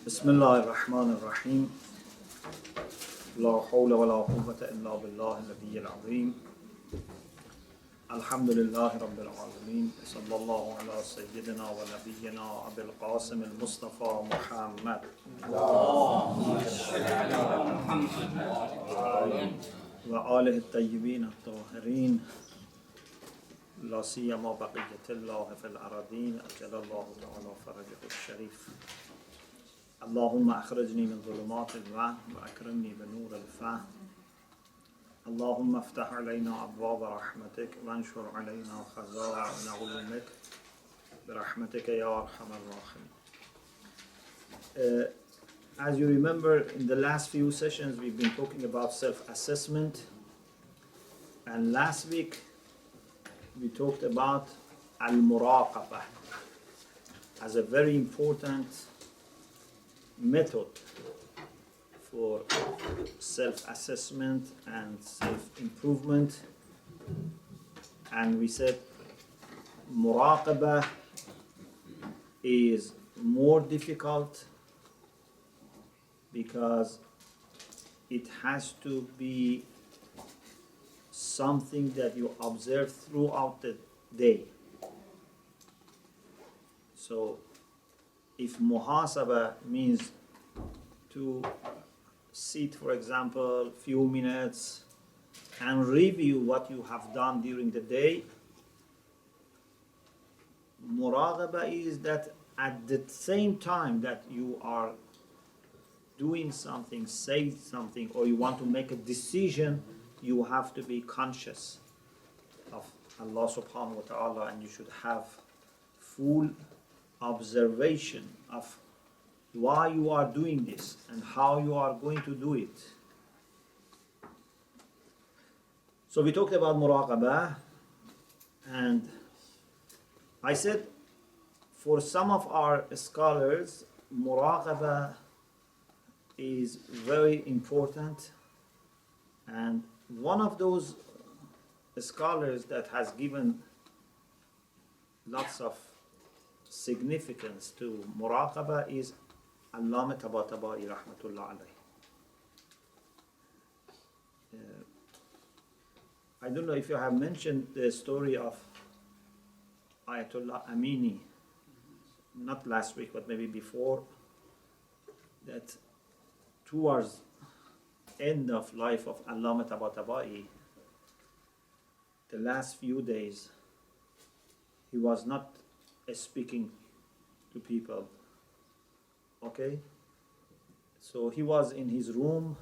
بسم الله الرحمن الرحيم لا حول ولا قوة إلا بالله العلي العظيم الحمد لله رب العالمين صلى الله على سيدنا ونبينا أبي القاسم المصطفى محمد وآله الطيبين الطاهرين لا سيما بقية الله في الأراضين أجل الله تعالى فرجه الشريف اللهم أخرجني من ظلمات الوهم وأكرمني بنور الفهم اللهم افتح علينا أبواب رحمتك وانشر علينا خزائن علمك برحمتك يا أرحم الراحمين. As you remember, in the last few sessions we've been talking about self-assessment, and last week we talked about al-Murāqabah as a very important method for self-assessment and self-improvement. And we said Murāqabah is more difficult because it has to be something that you observe throughout the day. So if Muḥāsabah means to sit, for example, few minutes and review what you have done during the day, Murāqabah is that at the same time that you are doing something, saying something, or you want to make a decision, you have to be conscious of Allah subhanahu wa ta'ala, and you should have full observation of why you are doing this and how you are going to do it. So we talked about Murāqabah, and I said for some of our scholars Murāqabah is very important, and one of those scholars that has given lots of significance to Murāqabah is ʿAllamah Tabatabaʻi rahmatullah alayh. I don't know if you have mentioned the story of Ayatollah Amini, not last week but maybe before, that towards end of life of ʿAllamah Tabatabaʻi, the last few days he was not speaking to people. Okay, so he was in his room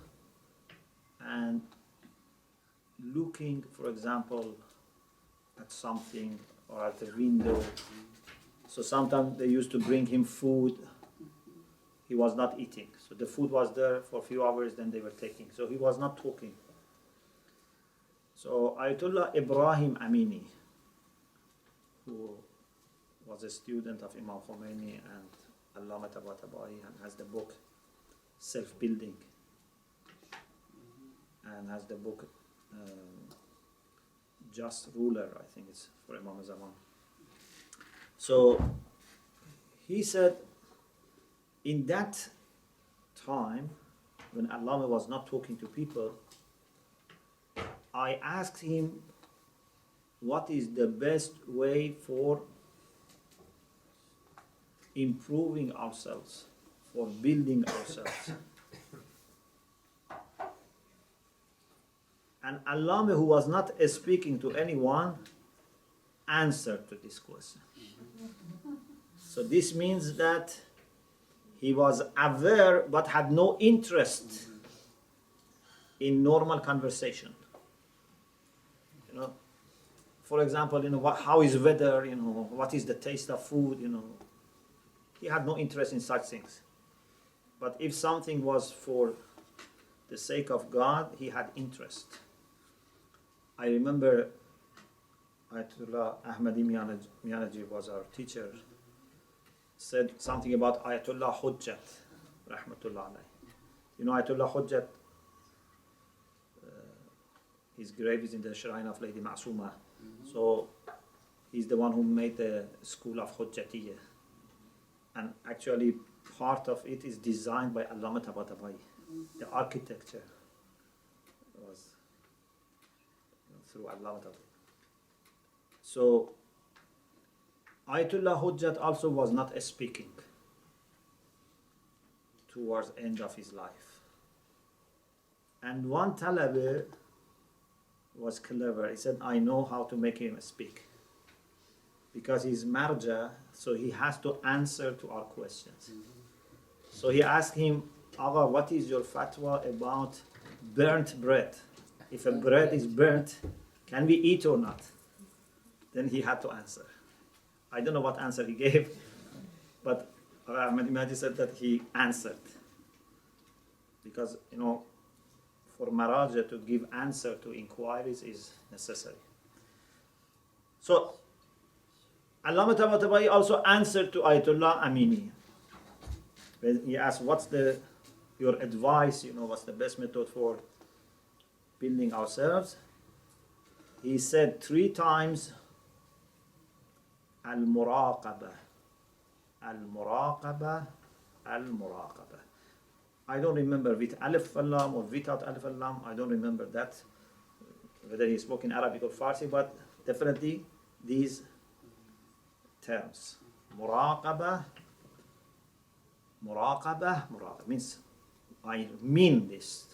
and looking, for example, at something or at the window. So sometimes they used to bring him food, he was not eating, so the food was there for a few hours, then they were taking, so he was not talking. So Ayatollah Ibrahim Amini, who was a student of Imam Khomeini and ʿAllamah Tabatabaʻi, and has the book Self-Building, and has the book Just Ruler, I think it's for Imam Zaman. So he said in that time when Āllamah was not talking to people, I asked him what is the best way for improving ourselves, for building ourselves. And Āllamah, who was not speaking to anyone, answered to this question. So this means that he was aware but had no interest in normal conversation. You know, for example, how is weather, what is the taste of food, he had no interest in such things. But if something was for the sake of God, he had interest. I remember Ayatollah Ahmadi Mianaji was our teacher, said something about Ayatollah Hujjat rahmatullah alayh. Ayatollah Hujjat, his grave is in the shrine of Lady Ma'suma. So he's the one who made the school of Hujjatiyya. And actually part of it is designed by Āllamah Tabatabaqqi. The architecture was through Āllamah Tabatabaqqi. So Ayatollah Hujjat also was not speaking towards end of his life. And one Talabi was clever. He said, I know how to make him speak. Because he's marja, so he has to answer to our questions. So he asked him, Agha, what is your fatwa about burnt bread? If a bread is burnt, can we eat or not? Then he had to answer. I don't know what answer he gave, but Ahmad Imadi said that he answered. Because, for Maraja to give answer to inquiries is necessary. So, Āllamah Tabatabaqqi also answered to Ayatollah Amini. When he asked, what's your advice, what's the best method for building ourselves? He said 3 times, Al-Murāqabah, Al-Murāqabah, Al-Murāqabah. I don't remember with Alif Al-Lam or without Alif Al-Lam. I don't remember that, whether he spoke in Arabic or Farsi, but definitely these terms. Murāqabah, Murāqabah, Murāqabah means I mean this.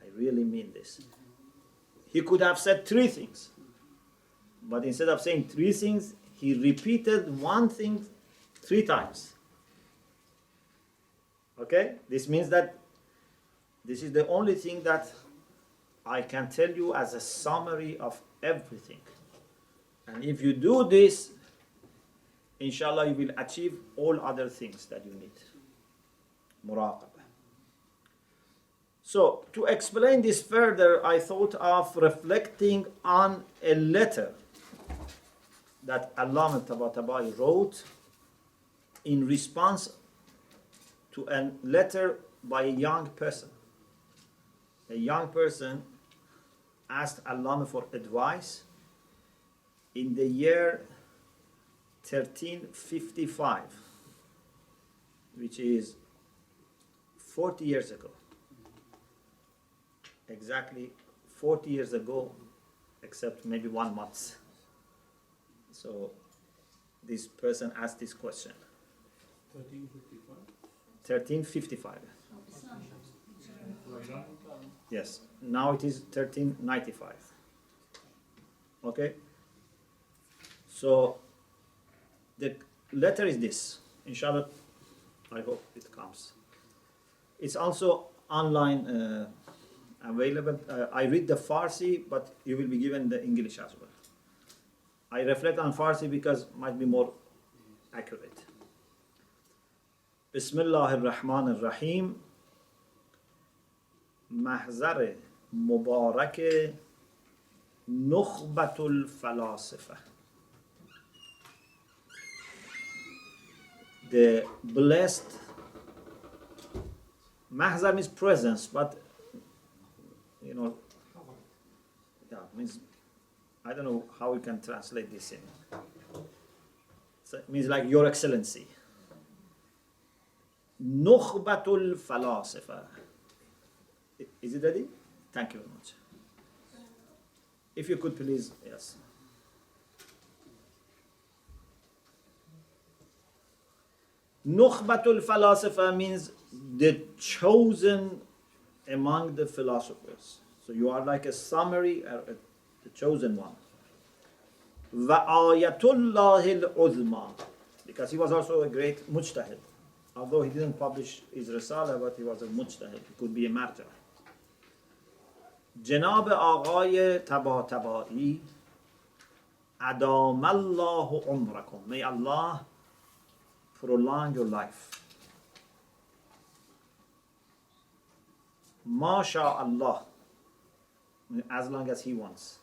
I really mean this. He could have said 3 things, but instead of saying 3 things, he repeated one thing 3 times. Okay? This means that this is the only thing that I can tell you as a summary of everything. And if you do this, inshallah, you will achieve all other things that you need. Muraqabah. So, to explain this further, I thought of reflecting on a letter that Āllamah Tabatabaqqi wrote in response to a letter by a young person. A young person asked Āllamah for advice in the year 1355, which is 40 years ago. Exactly 40 years ago, except maybe 1 month. So this person asked this question. 1355? 1355. Yes, now it is 1395. Okay? So the letter is this. Inshallah, I hope it comes. It's also online available. I read the Farsi, but you will be given the English as well. I reflect on Farsi because it might be more accurate. Bismillah ar-Rahman ar-Rahim. Mahzar Mubarak Nukhbatul Falasifah. The blessed. Mahzar means presence, but means I don't know how we can translate this in. So it means like Your Excellency. Nukhbatul Falasifah. Is it ready? Thank you very much. If you could please, yes. Nukhbatul Falasifah means the chosen among the philosophers. So you are like a summary, the chosen one. Wa'ayatullahil uzma, because he was also a great mujtahid. Although he didn't publish his risala, but he was a mujtahid. He could be a martyr. Janab Aghay Tabataba'i, Adamallahu umrakum. May Allah prolong your life. MashaAllah, as long as He wants.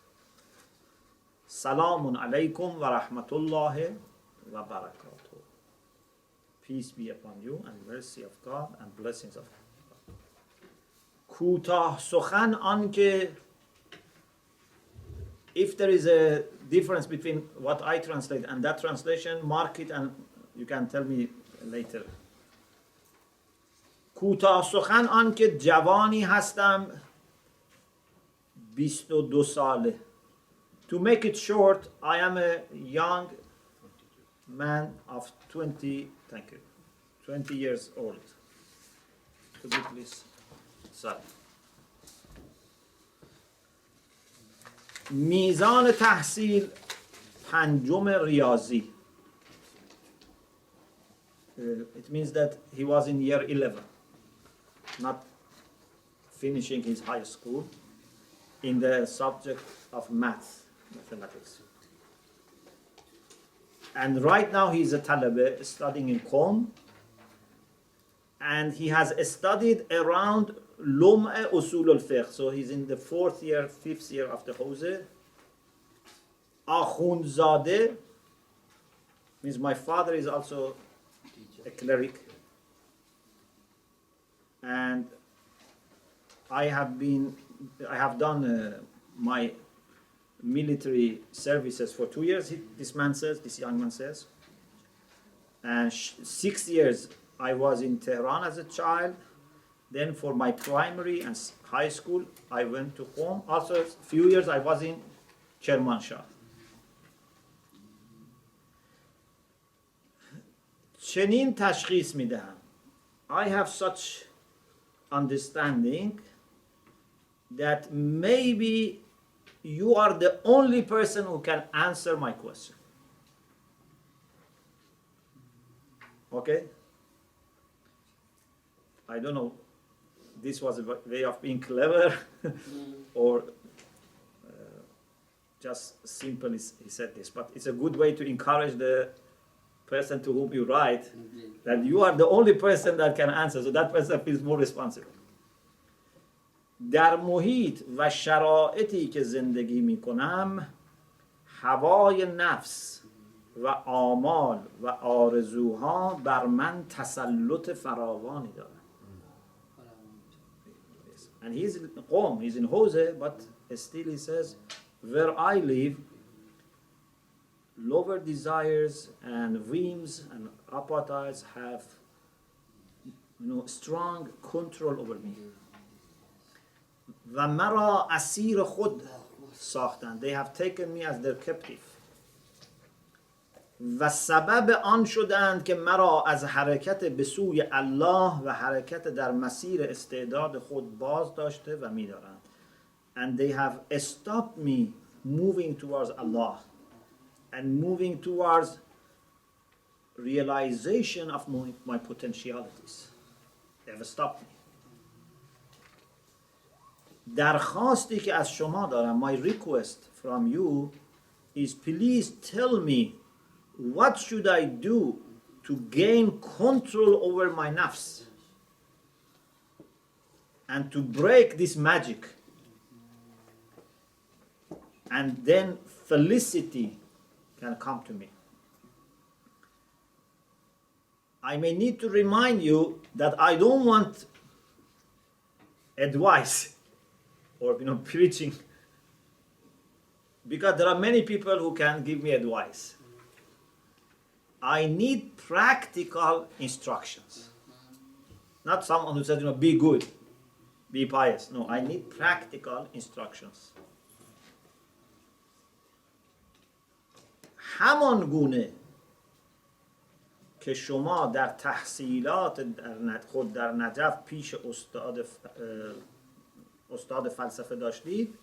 Salamun alaykum wa rahmatullahi wa barakatuh. Peace be upon you and mercy of God and blessings of God. Kutah sukhan anke, if there is a difference between what I translate and that translation, mark it and you can tell me later کوتاه سخن آن که جوانی هستم 22 ساله. To make it short, I am a young man of 20 years old. Could you please? Sorry. میزان تحصیل 5 ریاضی. It means that he was in year 11, not finishing his high school, in the subject of mathematics. And right now he's a talaba studying in Qom, and he has studied around Lum'a Usul al-Fiqh. So he's in the 5th year of the Hawza. Akhundzadeh means my father is also a cleric, and I have done my military services for 2 years. This young man says, and 6 years I was in Tehran as a child. Then for my primary and high school I went to Qom. Also a few years I was in Kermanshah. چنین تشخیص میدهم. I have such understanding that maybe you are the only person who can answer my question. Okay? I don't know, this was a way of being clever or just simply he said this, but it's a good way to encourage the person to whom you write that you are the only person that can answer, so that person feels more responsible. در محیط و شرایطی که زندگی می کنم هوای نفس و آمال و آرزوها بر من تسلط فراوانی دارد. And he's in Qom, he's in Hawza, but still he says, where I live, lower desires and whims and appetites have, strong control over me. و مرا اسیر خود ساختند. They have taken me as their captive. و سبب آن شدند که مرا از حرکت به سوی الله و حرکت در مسیر استعداد خود باز داشته و می دارند. And they have stopped me moving towards Allah and moving towards realization of my potentialities. They have stopped me. درخواستی که از شما دارم, my request from you is please tell me what should I do to gain control over my nafs and to break this magic, and then felicity can come to me. I may need to remind you that I don't want advice or preaching, because there are many people who can give me advice. I need practical instructions. Not someone who says, be good, be pious. No, I need practical instructions. همان گونه که شما در تحصیلات خود در نجف پیش استاد فلسفه داشتید،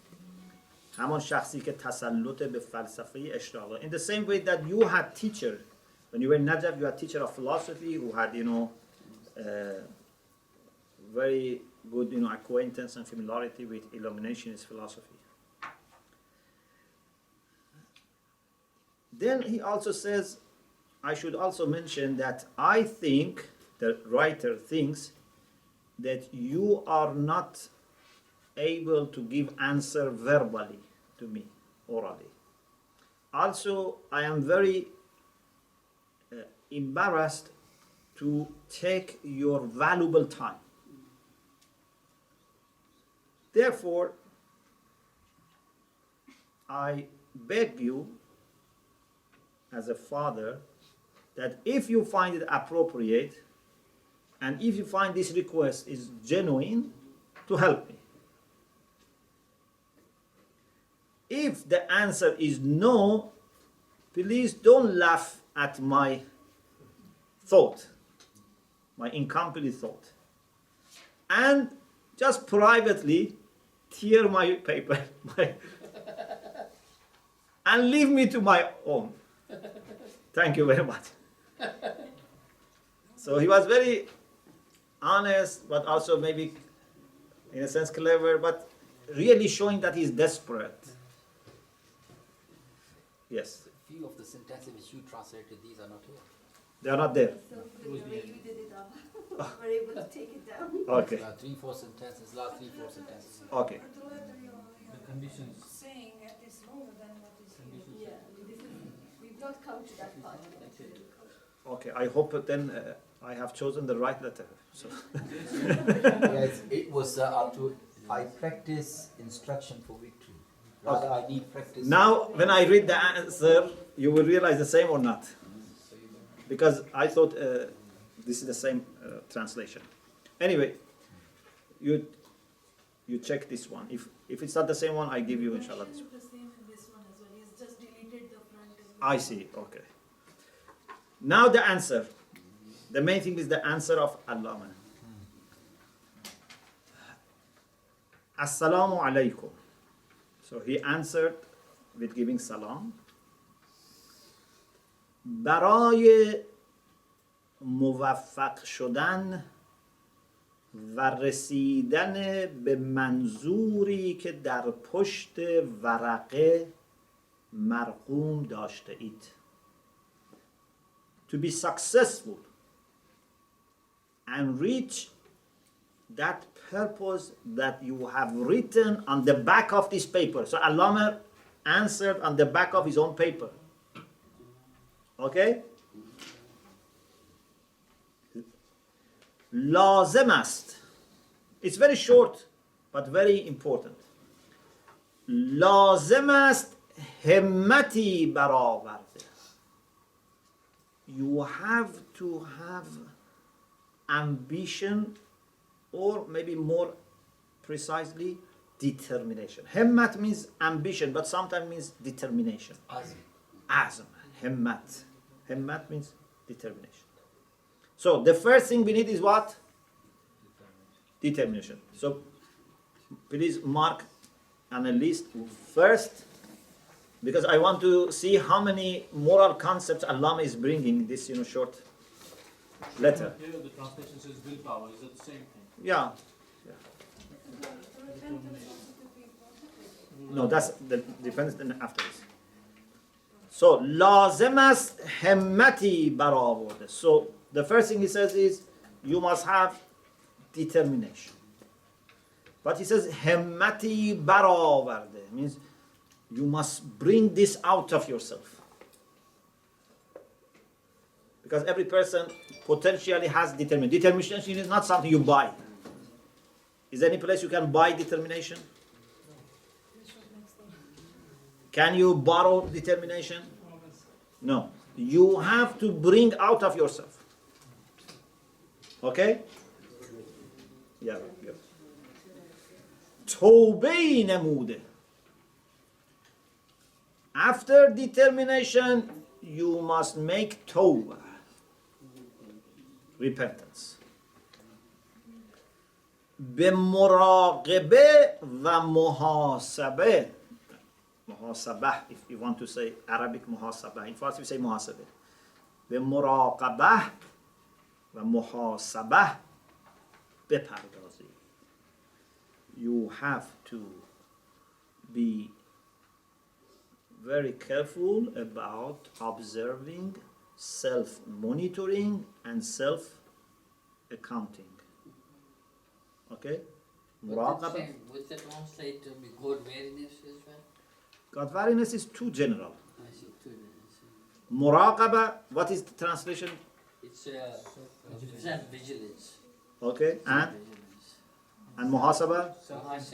همان شخصی که تسلط به فلسفه اشتاق. In the same way that you had teacher, when you were in Najaf, you had teacher of philosophy who had, very good, acquaintance and familiarity with illuminationist philosophy. Then he also says, I should also mention that I think, the writer thinks, that you are not able to give answer verbally to me, orally. Also, I am very embarrassed to take your valuable time. Therefore, I beg you, as a father, that if you find it appropriate, And if you find this request is genuine, to help me. If the answer is no, please don't laugh at my thought, my incomplete thought. And just privately tear my paper and leave me to my own. Thank you very much. So he was very honest, but also maybe in a sense clever, but really showing that he's desperate. Yes. Few of the sentences which you translated, these are not here. They are not there. So the way you did it up, we're able to take it down. Okay. There are 3-4 sentences, last 3-4 sentences. Okay. The conditions. Saying at this longer than what is here. Yeah, we've not come to that part. Okay. I hope then I have chosen the right letter. So. Yes, it was up to I practice instruction for victory. Rather, I need practice. Now, when I read the answer, you will realize the same or not. Because I thought this is the same translation. Anyway, you check this one. If it's not the same one, I give you inshallah this one. The same in this one as well. He's just deleted the front. I see. Okay. Now the answer. The main thing is the answer of ʿAllamah. Assalamu alaikum. So he answered with giving salam. برای موفق شدن و رسیدن به منظوری که در پشت ورقه مرقوم داشته اید. To be successful and reach that purpose that you have written on the back of this paper. So Allamah answered on the back of his own paper. Okay? لازم است. It's very short but very important. لازم است همتی برآورده. You have to have ambition, or maybe more precisely, determination. Himmat means ambition, but sometimes means determination. Azm. Himmat. Himmat means determination. So the first thing we need is what? Determination. So please mark on a list first, because I want to see how many moral concepts Allamah is bringing in this short letter. Here the translation says willpower. Is that the same thing? Yeah. No, that's the depends then after this. So لازم است همتی برآورده. So the first thing he says is you must have determination. But he says همتی برآورده means you must bring this out of yourself. Because every person potentially has determination. Determination is not something you buy. Is there any place you can buy determination? Can you borrow determination? No. You have to bring out of yourself. Okay? Yeah. توبه‌ای نموده. After determination, you must make tawbah. Repentance. به مراقبه و محاسبه. Muḥāsabah, if you want to say Arabic Muḥāsabah. In Farsi we say Muḥāsabah. به مراقبه و محاسبه بپردازید. You have to be very careful about observing, self-monitoring and self-accounting. Okay? Murāqabah. Would that translate to be God wariness as well? God wariness is too general. I see, too. Murāqabah, what is the translation? It's vigilance. Okay, and Vigilance. Muḥāsabah? Muḥāsabah is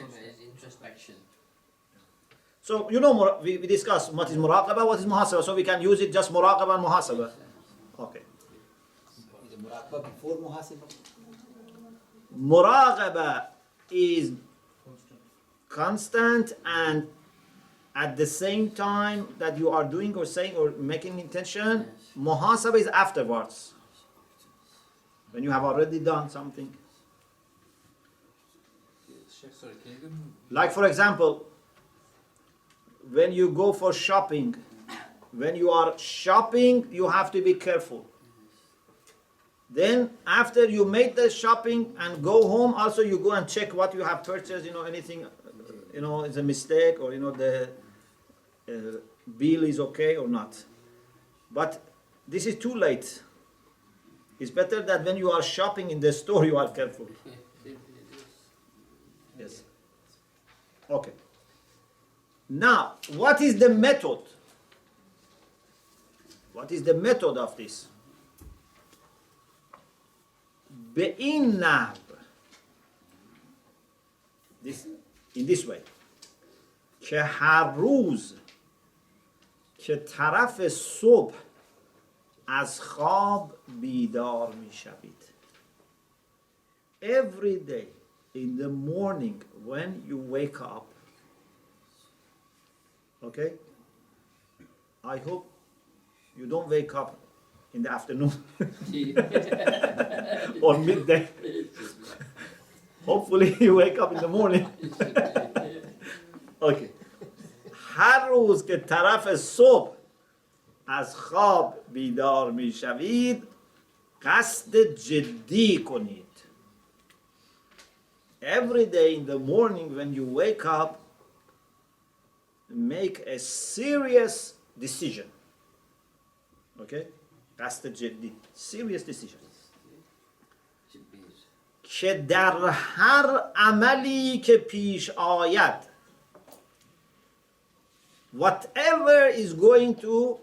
introspection. So we discussed what is Murāqabah, what is Muḥāsabah, so we can use it just Murāqabah and Muḥāsabah. Okay. Is the Muraqabah before Muḥāsabah? Murāqabah is constant, and at the same time that you are doing or saying or making intention. Muḥāsabah is afterwards, when you have already done something. Sheikh, sorry, can you give me? Like for example, when you go for shopping, when you are shopping, you have to be careful. Then after you make the shopping and go home, also you go and check what you have purchased, anything, is a mistake, or, the bill is okay or not. But this is too late. It's better that when you are shopping in the store, you are careful. Yes. Okay. Now, what is the method? What is the method of this? In this way. که هر روز که طرف صبح از خواب بیدار می شوید. Every day in the morning when you wake up, okay? I hope you don't wake up in the afternoon or midday. Hopefully you wake up in the morning. Okay. هر روز که طرف صبح از خواب بیدار می شوید، قصد جدی کنید. Every day in the morning when you wake up, make a serious decision. Okay? قصد جدی. Serious decision. که در هر عملی که پیش آید، whatever is going to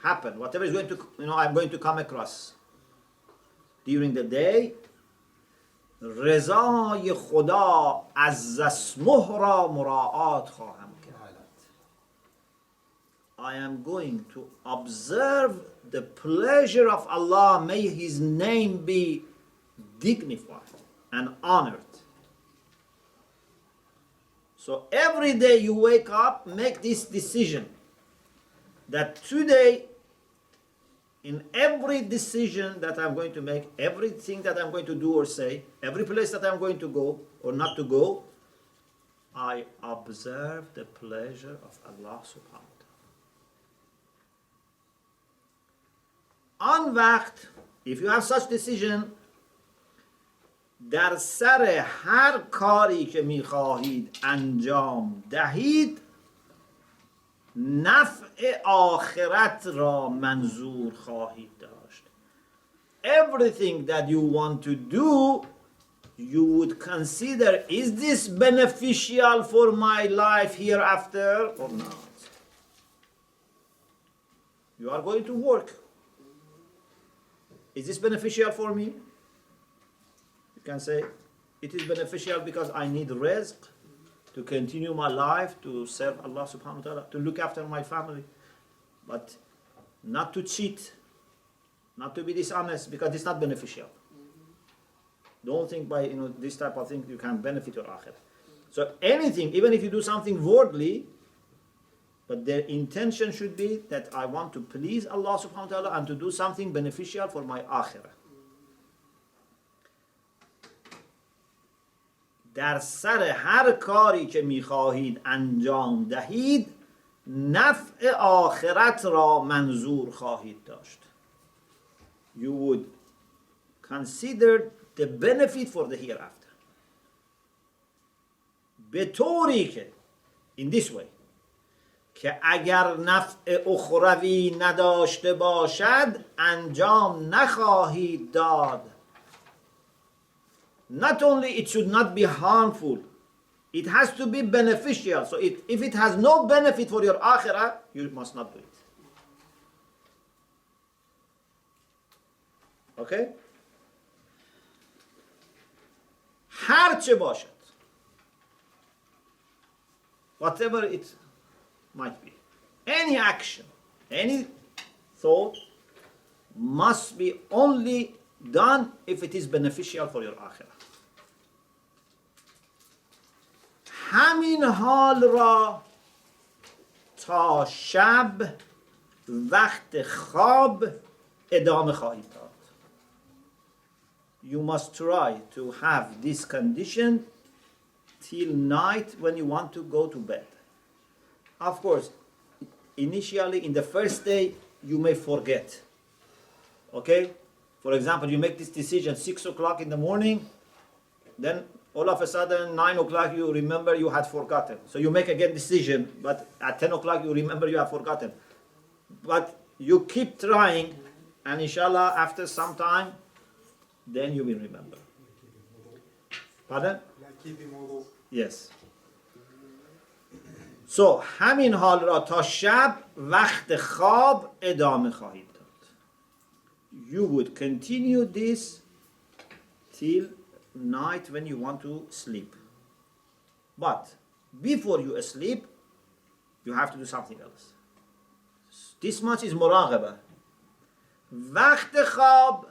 happen, whatever is going to, I'm going to come across during the day, رضای خدا عز اسمه را مراعات خواهم کرد. I am going to observe the pleasure of Allah, may His name be dignified and honored. So every day you wake up, make this decision that today, in every decision that I'm going to make, everything that I'm going to do or say, every place that I'm going to go or not to go, I observe the pleasure of Allah subhanahu wa ta'ala. On وقت, if you have such decision, در سر هر کاری که میخواهید انجام دهید، نفع آخرت را منظور خواهید داشت. Everything that you want to do, you would consider, is this beneficial for my life hereafter or not? You are going to work. Is this beneficial for me? You can say, it is beneficial because I need rizq to continue my life, to serve Allah subhanahu wa ta'ala, to look after my family, but not to cheat, not to be dishonest, because it's not beneficial. Don't think by this type of thing you can benefit your akhirah. So anything, even if you do something worldly, but the intention should be that I want to please Allah subhanahu wa ta'ala and to do something beneficial for my akhirah. در سر هر کاری که میخواهید انجام دهید، نفع آخرت را منظور خواهید داشت. You would consider the benefit for the hereafter. به طوری که, in this way, که اگر نفع اخروی نداشته باشد انجام نخواهید داد. Not only it should not be harmful, it has to be beneficial. So if it has no benefit for your akhirah, you must not do it. Okay? هر چه باشد, whatever it might be, any action, any thought must be only done if it is beneficial for your akhirah. همین حال را تا شب وقت خواب ادامه خواهید داد. You must try to have this condition till night when you want to go to bed. Of course, initially in the first day you may forget. Okay? For example, you make this decision 6 o'clock in the morning, then all of a sudden 9 o'clock you remember you had forgotten. So you make again decision, but at 10 o'clock you remember you have forgotten. But you keep trying, and inshallah after some time, then you will remember. Pardon? Yes. So همین حال را تا شب وقت خواب ادامه خواهید داد. You would continue this till night when you want to sleep. But before you sleep, you have to do something else. This much is Murāqabah. وقت خواب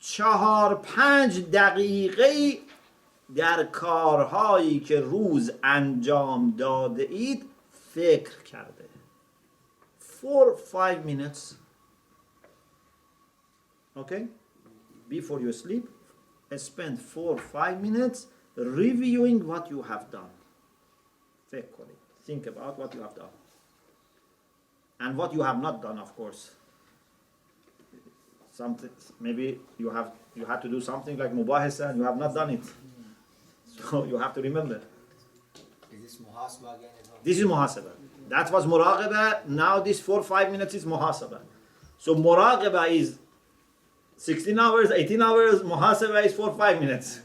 4-5 دقیقه در کارهایی که روز انجام داده اید فکر کرده. 4-5 minutes. Okay? Before you sleep, spend 4-5 minutes reviewing what you have done. فکر کنید. Think about what you have done. And what you have not done, of course. Something, maybe you had to do something like Muḥāsabah and you have not done it. So you have to remember. Is this Muḥāsabah again as well? This is Muḥāsabah. That was Murāqabah. Now this 4-5 minutes is Muḥāsabah. So Murāqabah is 16 hours, 18 hours. Muḥāsabah is 4-5 minutes.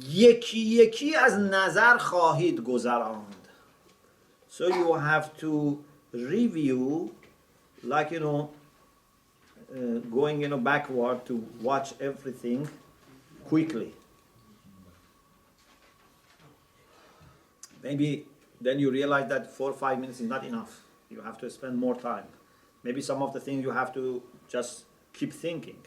یکی یکی از نظر خواهید گذراند. So you have to review, like going backward to watch everything quickly. Maybe then you realize that 4-5 minutes is not enough. You have to spend more time. Maybe some of the things you have to just keep thinking.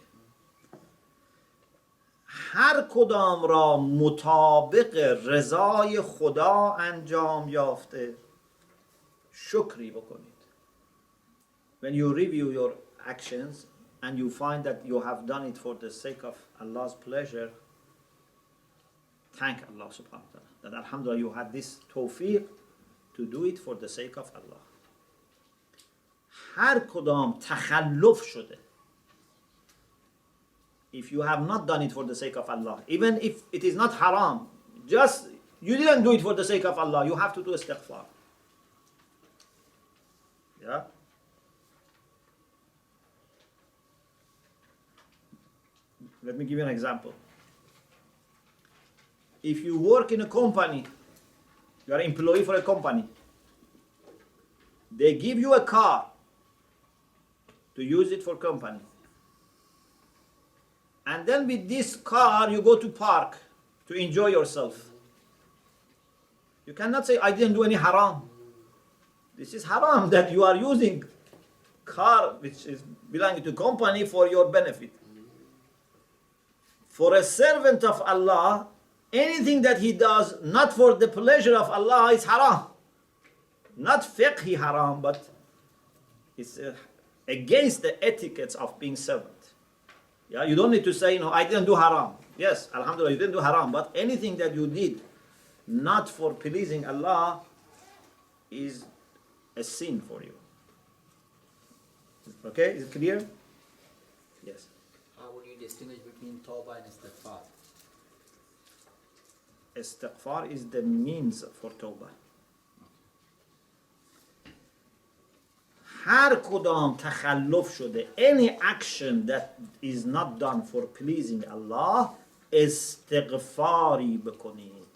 هر کدام را مطابق رضای خدا انجام یافته شکری بکنید. When you review your actions and you find that you have done it for the sake of Allah's pleasure, thank Allah subhanahu wa ta'ala. That alhamdulillah you had this tawfiq to do it for the sake of Allah. هر کدام تخلف شده. If you have not done it for the sake of Allah, even if it is not haram, just you didn't do it for the sake of Allah, you have to do istighfar. Yeah? Let me give you an example. If you work in a company, you are an employee for a company, they give you a car to use it for company. And then with this car, you go to park to enjoy yourself. You cannot say, I didn't do any haram. This is haram that you are using car which is belonging to company for your benefit. For a servant of Allah, anything that he does not for the pleasure of Allah is haram. Not fiqhi haram, but it's against the etiquettes of being servant. Yeah, you don't need to say, I didn't do haram. Yes, alhamdulillah, you didn't do haram, but anything that you did not for pleasing Allah is a sin for you. Okay, is it clear? Yes. How would you distinguish between tawbah and istighfar? Istighfar is the means for tawbah. هر کدام تخلف شده, any action that is not done for pleasing Allah, استغفاری بکنید.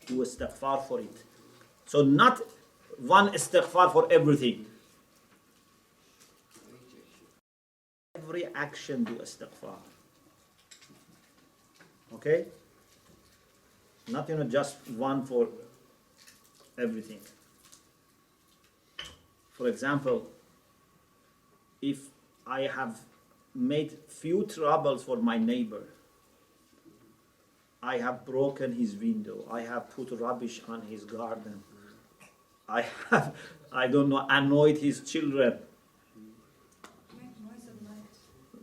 Do istighfar for it. So not one istighfar for everything. Every action do istighfar. Okay? Not just one for everything. For example, if I have made few troubles for my neighbor, I have broken his window, I have put rubbish on his garden, I have, I don't know, annoyed his children, Make noise at night.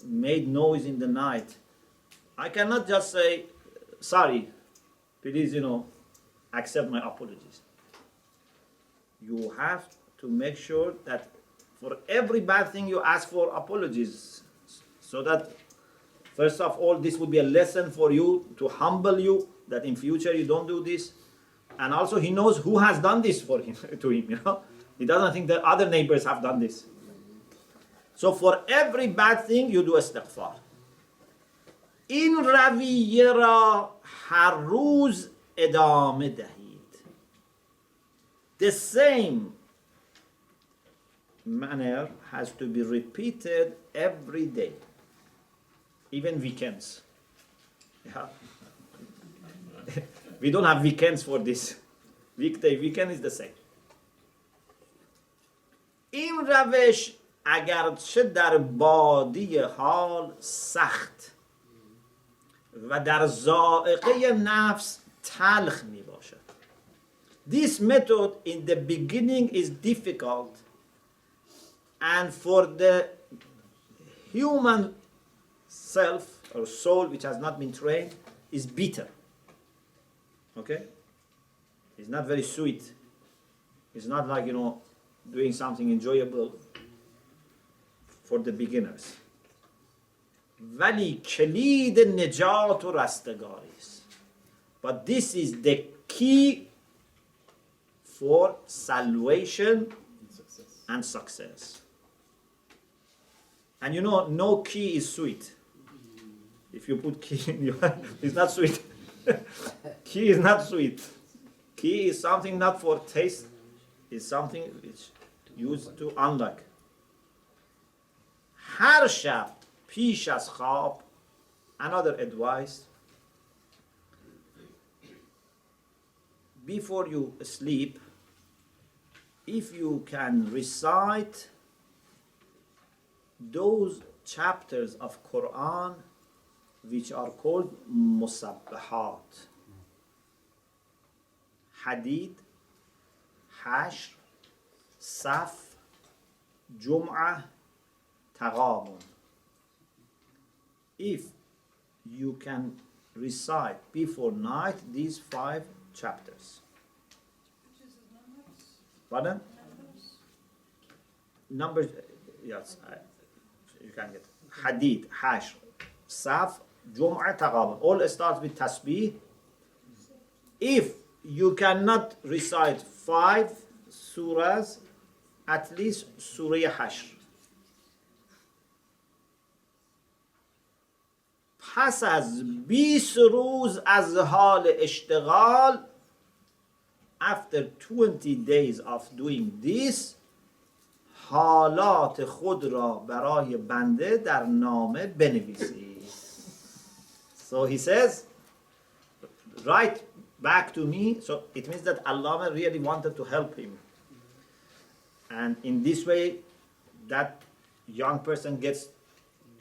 made noise in the night, I cannot just say, sorry, please, accept my apologies. You have to make sure that for every bad thing you ask for apologies, so that first of all this would be a lesson for you to humble you, that in future you don't do this. And also he knows who has done this for him to him, He doesn't think that other neighbors have done this. So for every bad thing you do istighfar. این رویه را هر روز ادامه دهید. The same manner has to be repeated every day, even weekends. Yeah. We don't have weekends for this. Weekday, weekend is the same. این روش اگرچه در بادی حال سخت و در ذائقه نفس تلخ می باشد. This method in the beginning is difficult, and for the human self or soul which has not been trained is bitter. Okay? It's not very sweet. It's not like, doing something enjoyable for the beginners. ولی کلید نجات و رستگاری است. But this is the key for salvation and success. And no key is sweet. If you put key in your hand, it's not sweet. Key is not sweet. Key is something not for taste. It's something which used to unlock. هر شب پیش از خواب, another advice, before you sleep, if you can recite those chapters of Quran which are called Musabbiḥāt, Hadid, Hashr, Saf, Jum'ah, Taghabun. If you can recite before night these 5 chapters. Which is the numbers? Pardon? Numbers? Numbers, yes, you can get Hadid, Hashr, Saf, Jum'ah, Taghabun. All starts with tasbih. If you cannot recite 5 surahs, at least Surah Hashr. پس از 20 روز از حال اشتغال, after 20 days of doing this, حالات خود را برای بنده در نامه بنویسید. So he says, write back to me. So it means that Allamah really wanted to help him. And in this way, that young person gets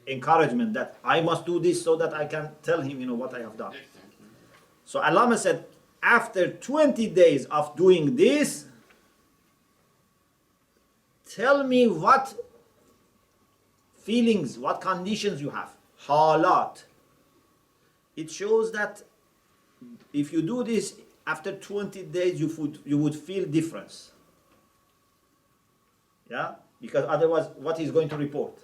encouragement that I must do this so that I can tell him, what I have done. So Allamah said, after 20 days of doing this, tell me what feelings, what conditions you have. Halat. It shows that if you do this, after 20 days you would feel difference. Yeah? Because otherwise, what he's going to report?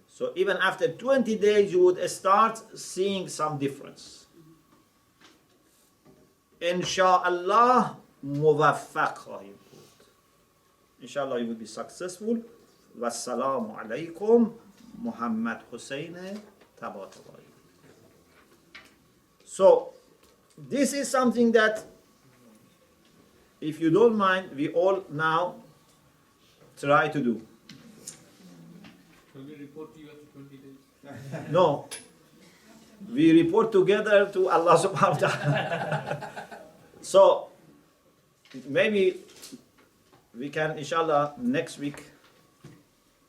So even after 20 days, you would start seeing some difference. Insha'Allah, muwaffaq khahim بود. Inshallah, you will be successful. Wassalamu alaikum, Muhammad Hussein Tabataba'i. So, this is something that, if you don't mind, we all now try to do. Shall we report to you after 20 days? No. We report together to Allah subhanahu wa ta'ala. So, maybe we can, inshallah, next week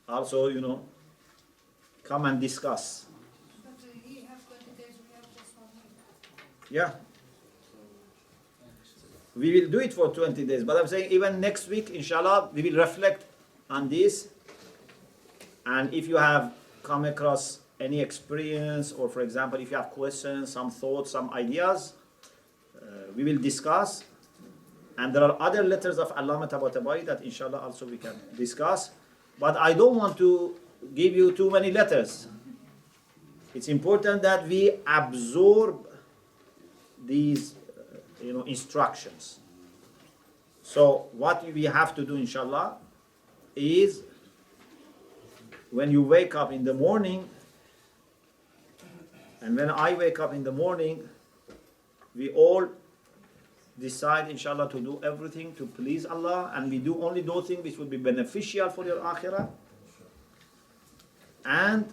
also, come and discuss. But he have 20 days, we have just 1 week. Yeah. We will do it for 20 days, but I'm saying even next week, inshallah, we will reflect on this. And if you have come across any experience, or for example, if you have questions, some thoughts, some ideas, we will discuss. And there are other letters of ʿAllamah Tabatabaʻi that inshallah also we can discuss. But I don't want to give you too many letters. It's important that we absorb these instructions. So what we have to do inshallah is, when you wake up in the morning, and when I wake up in the morning, we all decide inshallah to do everything to please Allah, and we do only those things which will be beneficial for your akhirah. And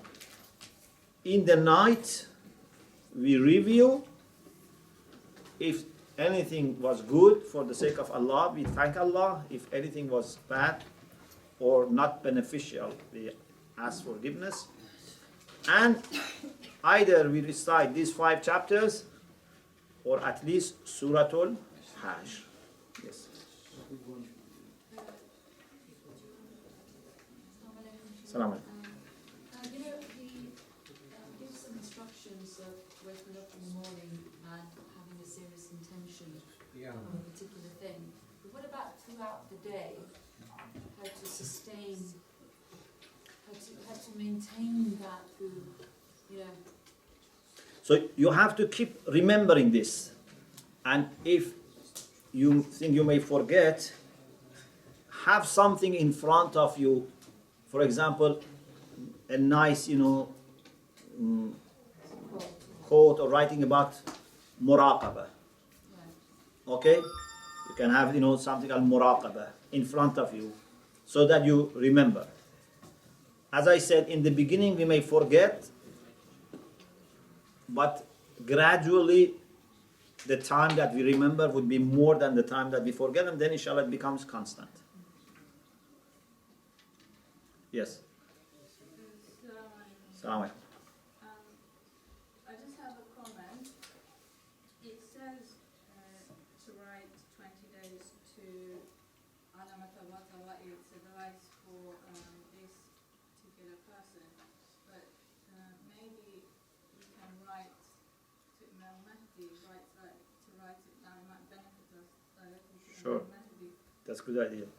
in the night we review. If anything was good, for the sake of Allah, we thank Allah. If anything was bad or not beneficial, we ask forgiveness. And either we recite these 5 chapters, or at least Suratul Hajj. Yes. Salam alaikum. He gives some instructions of waking up in the morning and having a serious intention on a particular thing. But what about throughout the day? How to sustain, how to maintain that through, So you have to keep remembering this. And if you think you may forget, have something in front of you. For example, a nice, quote or writing about Murāqabah. Okay? You can have, something called Murāqabah in front of you, so that you remember. As I said, in the beginning we may forget, but gradually the time that we remember would be more than the time that we forget, and then inshallah it becomes constant. Yes. Assalamu alaikum. I just have a comment. It says to write 20 days to ʿAllamah Tabatabaʻi. It's advice for this particular person. But maybe we can write to Imam Mahdi, to write it down. It might benefit us directly to Sure. Imam Mahdi. That's a good idea.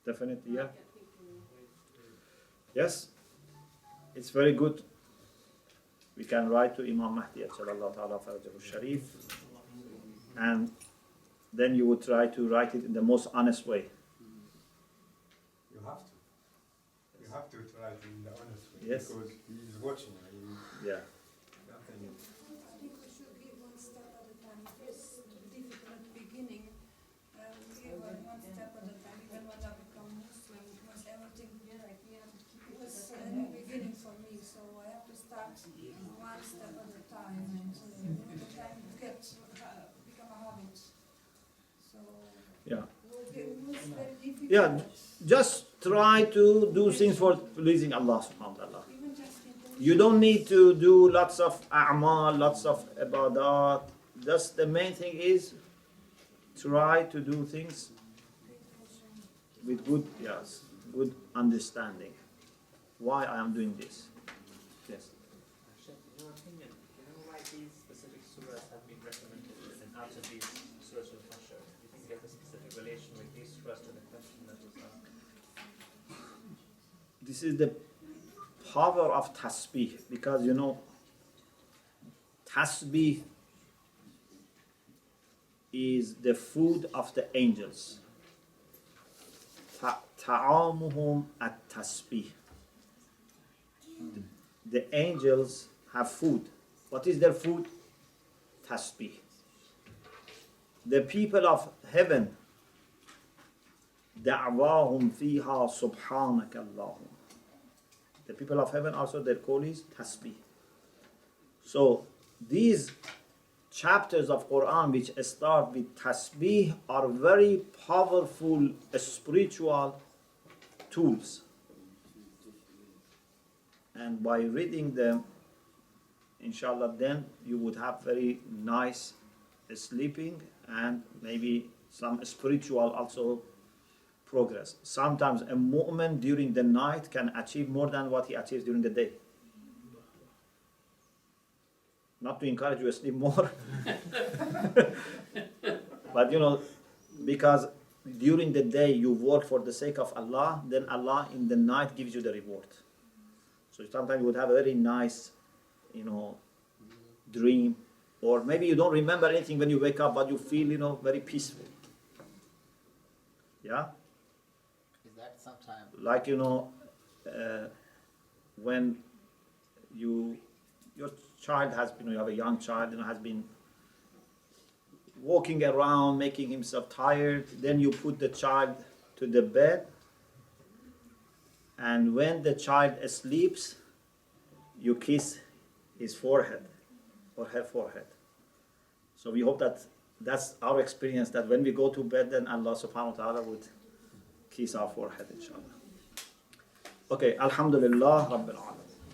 Definitely, yeah. Get people. Yes, it's very good. We can write to Imam Mahdi, Ajjalallahu ta'ala farajahu sharif, and then you would try to write it in the most honest way. You have to. You have to try it in the honest way. Yes. Because he is watching. Yeah. Nothing. I think we should give one step at a time. If it's difficult at the beginning, give one step at a time. Even when I become Muslim, because everything was in the beginning for me, so I have to start one step at a time, and the time become a habit. So Yeah. it was very difficult. Yeah, just try to do things for pleasing Allah subhanahu wa ta'ala. Even just You don't need to do lots of a'mal, lots of ibadat. Just the main thing is try to do things with good understanding. Why I am doing this. Yes. Sheikh, in your opinion, why these specific surahs have been recommended, and out of these surahs of Hashar, do you think they have a specific relation with these surahs to the question that was asked? This is the power of tasbih, because tasbih is the food of the angels. Ta'amuhum at-tasbih. The angels have food. What is their food? Tasbih. The people of heaven, da'wahum fiha subhanaka Allahum. The people of heaven also, their call is tasbih. So these chapters of Quran which start with tasbih are very powerful spiritual tools. And by reading them, inshallah, then you would have very nice sleeping and maybe some spiritual also progress. Sometimes a mu'min during the night can achieve more than what he achieves during the day. Not to encourage you to sleep more, but because during the day you work for the sake of Allah, then Allah in the night gives you the reward. So sometimes you would have a very nice, dream, or maybe you don't remember anything when you wake up, but you feel, very peaceful. Yeah? Is that sometime? Like, when your child has been, you have a young child, has been walking around, making himself tired, then you put the child to the bed, and when the child sleeps, you kiss his forehead or her forehead. So we hope that that's our experience, that when we go to bed, then Allah subhanahu wa ta'ala would kiss our forehead, inshallah. Okay, alhamdulillah, Rabbil Alamin.